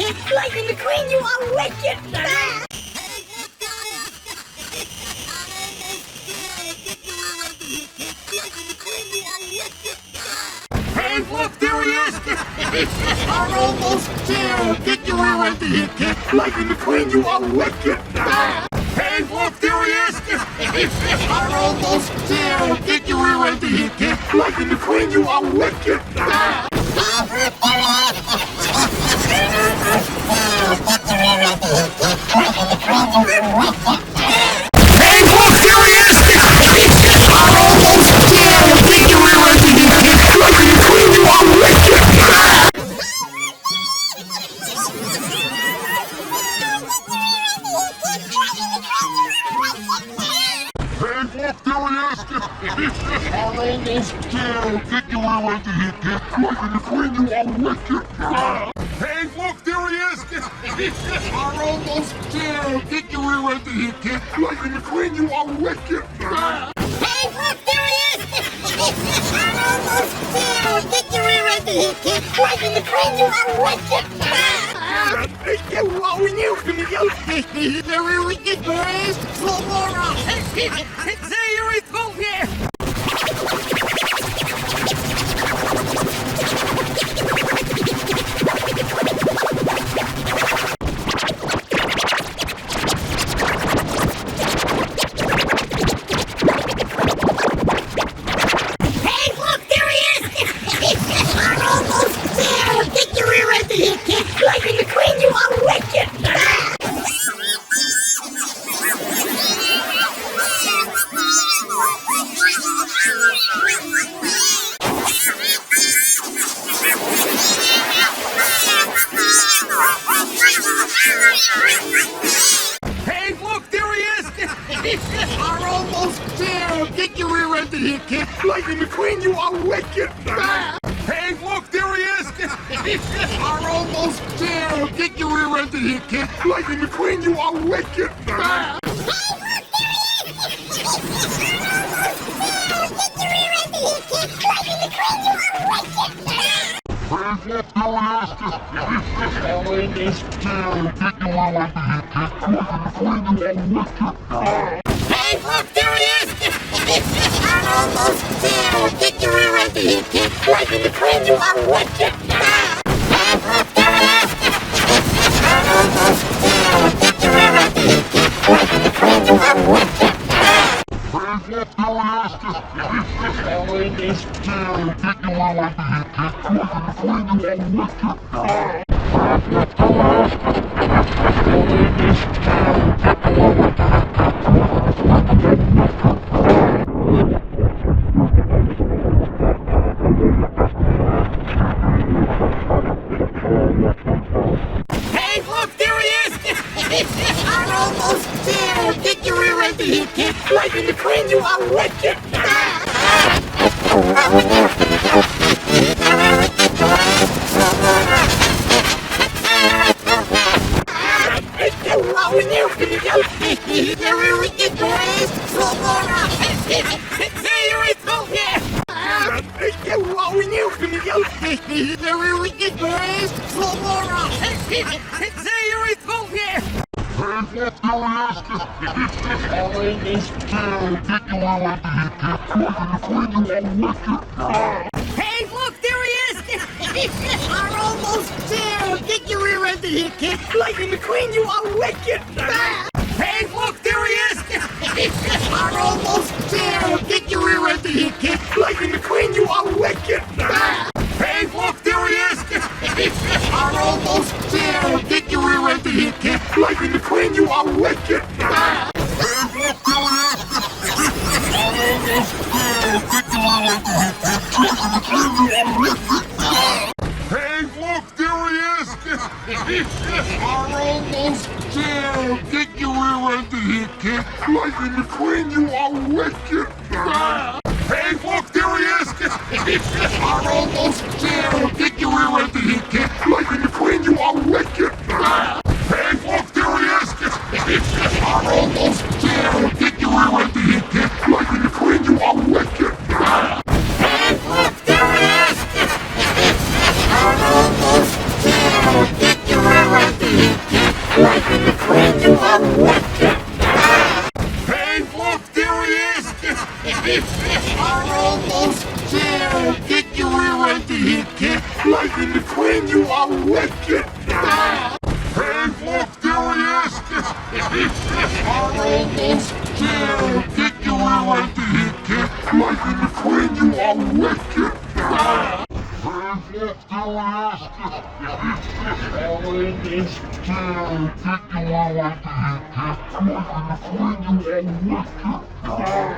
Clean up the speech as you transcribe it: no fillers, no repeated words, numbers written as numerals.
kid. Lightning McQueen, you are wicked. Hey, look, there he is! I'm almost there! Get your way right here, kid! Lightning McQueen, you are wicked! Hey, look, there he is! I'm almost there! Get your way right here, kid! Lightning McQueen, you are wicked! Hey, look, there he is! I'm almost there! Get your way right here, kid! Lightning McQueen, you are wicked! Hey, look, there he is! I'm almost there! Get your way right here, kid! Lightning McQueen, you are wicked! Hey, look, there he is! I'm almost there! Get your way right here, kid! Lightning McQueen, you are wicked! Hey, look, there he is. I'm almost there. Get your way right here, kid. Lightning McQueen, you are wicked. What were you gonna go? Very wicked, boys! Slow more up! Say you're in here! Hey, look, there he is. I'm almost there. Get your way right here, kid. Lightning McQueen, you are wicked. Hey, look, there he is! I'm almost there! Get your way right here, kid! Lightning McQueen, you are wicked! Hey, look, there he is! I'm almost there! Get your way right here, kid! Lightning McQueen, you are wicked! Hey, look, there he is! I'm almost there! Get your way right here, kid! Lightning McQueen, you are wicked! Hey, look, there he is. I'm almost there. Get your way right here, kid. Lightning McQueen, you are wicked. Hey, look, there he is. I'm almost there. Get your way right here, kid. Lightning McQueen, you are wicked. Hey, look, there he is! I'm almost there! Get your way right here, kid! Lightning McQueen, you are wicked! Hey, look, there he is. I'm almost there. Get your way right here, kid. Lightning McQueen, you are wicked. Very wicked, boys. Slow more up. Say you're in here. What were you gonna go? Very wicked, boys! Slow more up! Say you're in here! Hey, look, there he is! I'm almost there! Get your way right here, kid! Lightning McQueen, you are wicked! Hey, look, there he is. I'm almost there. Get your way right here, kid. Lightning McQueen, you are wicked. Hey, look, there he is! I'm almost there! Get your way right here, kid! Lightning McQueen, you are wicked! Hey, look, there he is! I'm almost there! Get your way right here, kid! Lightning McQueen, you are wicked! Hey, look, there he is! I'm almost there! Get your way right here, kid! Lightning McQueen, you are wicked! Hey, look, there he is! I'm almost there! Get your way right here, kid! Lightning McQueen, you are wicked! Hey, look, there he is! I'm almost there! Get your way right here, kid! Lightning McQueen, you are wicked! Hey, look, there he is! I'm almost there! Get your way right here, kid! Lightning McQueen, you are wicked! Hey, look, there he is. I'm almost there. Get your way right Lightning McQueen, you are wicked! Hey, look, there he is! I'm almost there! Get your rear right to hit, kid! Lightning McQueen, you are wicked! Hey, look, there he is! I'm almost there! Get your rear right to hit, kid! Lightning McQueen, you are wicked!